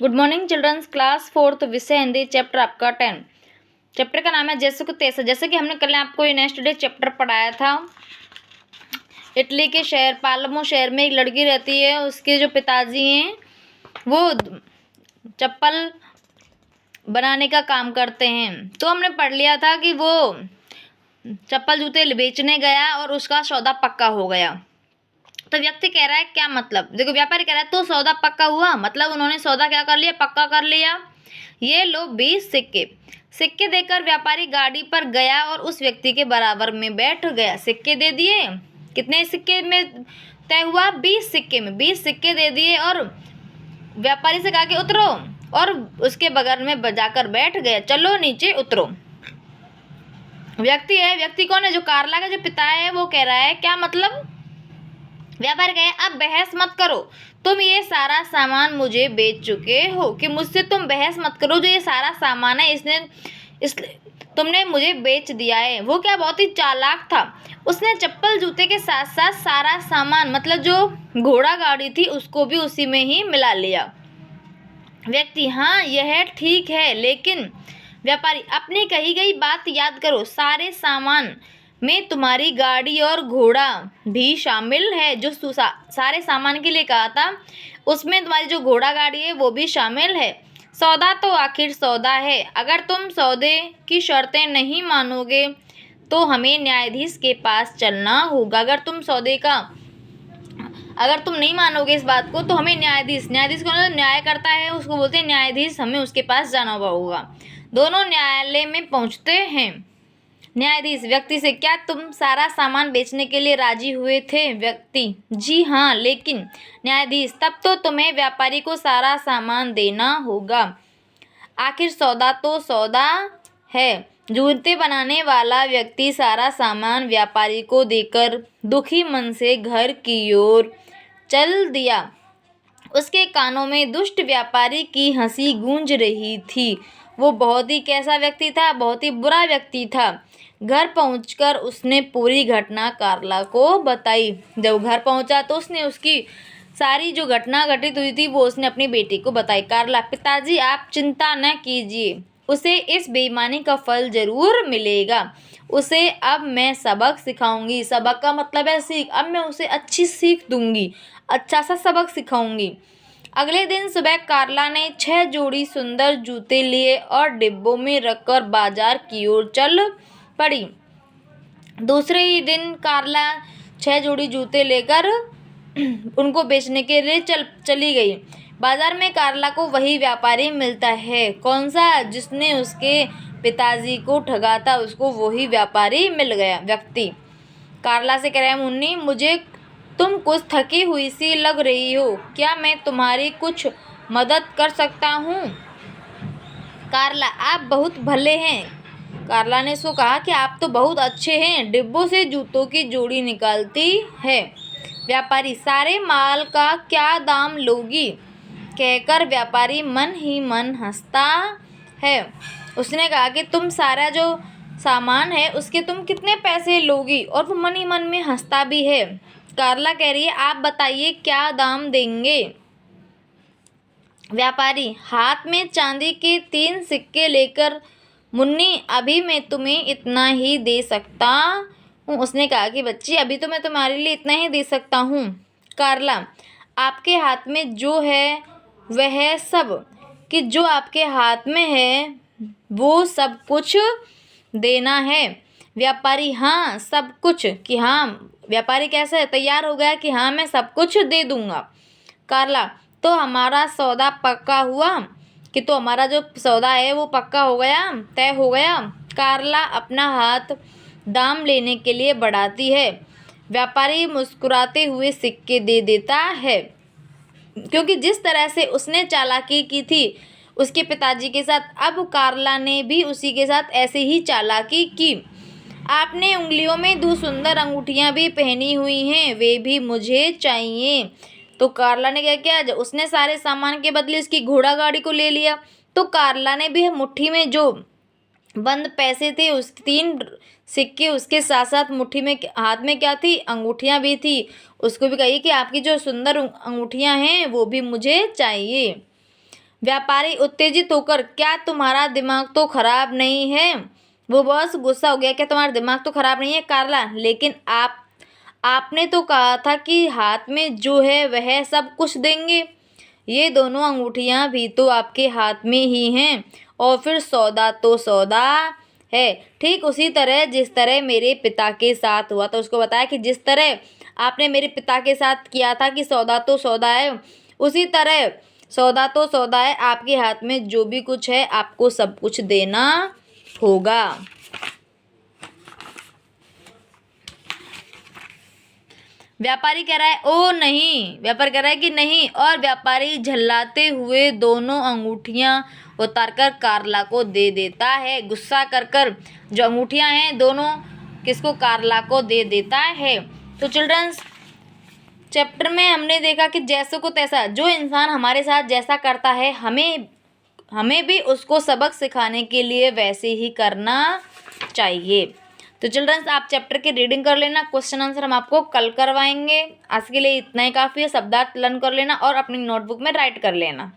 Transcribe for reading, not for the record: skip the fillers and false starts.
Good morning children's, class 4th विषय Hindi, chapter आपका 10। Chapter का नाम है जैसे को तैसे। जैसे कि हमने कल आपको नेक्स्ट चैप्टर पढ़ाया था। इटली के शहर पालमो शहर में एक लड़की रहती है। उसके जो पिताजी हैं वो चप्पल बनाने का काम करते हैं। तो हमने पढ़ लिया था कि वो चप्पल जूते बेचने गया और उसका सौदा पक्का हो गया। तो व्यक्ति कह रहा है क्या मतलब, देखो व्यापारी कह रहा है तो सौदा पक्का हुआ, मतलब उन्होंने सौदा क्या कर लिया, पक्का कर लिया। ये लो 20 सिक्के देकर व्यापारी गाड़ी पर गया और उस व्यक्ति के बराबर में बैठ गया। सिक्के दे दिए। कितने सिक्के में तय हुआ? 20 सिक्के में 20 सिक्के दे दिए और व्यापारी से कहा कि उतरो, और उसके बगल में जाकर बैठ गया। चलो नीचे उतरो। व्यक्ति कौन है? जो कार्ला का जो पिता है वो कह रहा है क्या मतलब। व्यापारी कहे अब बहस मत करो, तुम ये सारा सामान मुझे बेच चुके हो, कि मुझसे तुम बहस मत करो। जो ये सारा सामान है इसने तुमने मुझे बेच दिया है। वो क्या बहुत ही चालाक था। उसने चप्पल जूते के साथ साथ सारा सामान, मतलब जो घोड़ा गाड़ी थी, उसको भी उसी में ही मिला लिया। व्यक्ति हाँ यह ठीक है, लेकिन व्यापारी अपनी कही गई बात याद करो। सारे सामान में तुम्हारी गाड़ी और घोड़ा भी शामिल है। जो सारे सामान के लिए कहा था उसमें तुम्हारी जो घोड़ा गाड़ी है वो भी शामिल है। सौदा तो आखिर सौदा है। अगर तुम सौदे की शर्तें नहीं मानोगे तो हमें न्यायाधीश के पास चलना होगा। अगर तुम नहीं मानोगे इस बात को तो हमें न्यायाधीश कौन है? न्याय करता है, उसको बोलते हैं न्यायाधीश। हमें उसके पास जाना होगा। दोनों न्यायालय में पहुंचते हैं। न्यायाधीश व्यक्ति से क्या तुम सारा सामान बेचने के लिए राजी हुए थे? व्यक्ति जी हाँ, लेकिन न्यायाधीश तब तो तुम्हें व्यापारी को सारा सामान देना होगा। आखिर सौदा तो सौदा है। जूते बनाने वाला व्यक्ति सारा सामान व्यापारी को देकर दुखी मन से घर की ओर चल दिया। उसके कानों में दुष्ट व्यापारी की हंसी गूंज रही थी। वो बहुत ही कैसा व्यक्ति था? बहुत ही बुरा व्यक्ति था। घर पहुंचकर उसने पूरी घटना कार्ला को बताई। जब घर पहुंचा तो उसने उसकी सारी जो घटना घटित हुई थी वो उसने अपनी बेटी को बताई। कार्ला पिताजी आप चिंता न कीजिए, उसे इस बेईमानी का फल जरूर मिलेगा। उसे अब मैं सबक सिखाऊंगी। सबक का मतलब है सीख। अब मैं उसे अच्छी सीख दूंगी, अच्छा सा सबक सिखाऊंगी। अगले दिन सुबह कार्ला ने 6 जोड़ी सुंदर जूते लिए और डिब्बों में रखकर बाजार की ओर चल पड़ी। दूसरे ही दिन कार्ला 6 जोड़ी जूते लेकर उनको बेचने के लिए चली गई। बाजार में कार्ला को वही व्यापारी मिलता है। कौन सा? जिसने उसके पिताजी को ठगा था, उसको वही व्यापारी मिल गया। व्यक्ति कार्ला से कह रहा है मुन्नी मुझे तुम कुछ थकी हुई सी लग रही हो, क्या मैं तुम्हारी कुछ मदद कर सकता हूँ? कार्ला आप बहुत भले हैं। कार्ला ने उसको कहा कि आप तो बहुत अच्छे हैं। डिब्बों से जूतों की जोड़ी निकालती है। व्यापारी सारे माल का क्या दाम लोगी? कहकर व्यापारी मन ही मन हंसता है। उसने कहा कि तुम सारा जो सामान है उसके तुम कितने पैसे लोगी? और वो मन ही मन में हंसता भी है। कार्ला कह रही है आप बताइए क्या दाम देंगे? व्यापारी हाथ में चांदी के 3 सिक्के लेकर मुन्नी अभी मैं तुम्हें इतना ही दे सकता हूँ। उसने कहा कि बच्ची अभी तो मैं तुम्हारे लिए इतना ही दे सकता हूँ। कार्ला आपके हाथ में जो है वह सब, कि जो आपके हाथ में है वो सब कुछ देना है? व्यापारी हाँ सब कुछ। कि हाँ, व्यापारी कैसे तैयार हो गया कि हाँ मैं सब कुछ दे दूंगा। कार्ला तो हमारा सौदा पक्का हुआ? कि तो हमारा जो सौदा है वो पक्का हो गया, तय हो गया। कार्ला अपना हाथ दाम लेने के लिए बढ़ाती है। व्यापारी मुस्कुराते हुए सिक्के दे देता है, क्योंकि जिस तरह से उसने चालाकी की थी उसके पिताजी के साथ, अब कार्ला ने भी उसी के साथ ऐसे ही चालाकी की। आपने उंगलियों में 2 सुंदर अंगूठियां भी पहनी हुई हैं, वे भी मुझे चाहिए। तो कार्ला ने क्या किया? उसने सारे सामान के बदले उसकी घोड़ा गाड़ी को ले लिया। तो कार्ला ने भी मुट्ठी में जो बंद पैसे थे, उस 3 सिक्के, उसके साथ साथ मुट्ठी में हाथ में क्या थी? अंगूठियां भी थी। उसको भी कही कि आपकी जो सुंदर अंगूठियां हैं वो भी मुझे चाहिए। व्यापारी उत्तेजित होकर, क्या तुम्हारा दिमाग तो खराब नहीं है? वो बॉस गुस्सा हो गया, क्या तुम्हारा दिमाग तो खराब नहीं है कार्ला? लेकिन आपने तो कहा था कि हाथ में जो है वह सब कुछ देंगे। ये दोनों अंगूठियां भी तो आपके हाथ में ही हैं, और फिर सौदा तो सौदा है। ठीक उसी तरह जिस तरह मेरे पिता के साथ हुआ। तो उसको बताया कि जिस तरह आपने मेरे पिता के साथ किया था कि सौदा तो सौदा है, उसी तरह सौदा तो सौदा है, आपके हाथ में जो भी कुछ है आपको सब कुछ देना होगा। व्यापारी कह रहा है ओ नहीं, व्यापारी कह रहा है कि नहीं, और व्यापारी झल्लाते हुए दोनों अंगूठियां उतारकर कार्ला को दे देता है। गुस्सा कर जो अंगूठियां हैं दोनों किसको? कार्ला को दे देता है। तो चिल्ड्रंस, चैप्टर में हमने देखा कि जैसे को तैसा, जो इंसान हमारे साथ जैसा करता है हमें भी उसको सबक सिखाने के लिए वैसे ही करना चाहिए। तो चिल्ड्रंस, आप चैप्टर की रीडिंग कर लेना, क्वेश्चन आंसर हम आपको कल करवाएंगे। आज के लिए इतना ही काफ़ी है। शब्दार्थ लर्न कर लेना और अपनी नोटबुक में राइट कर लेना।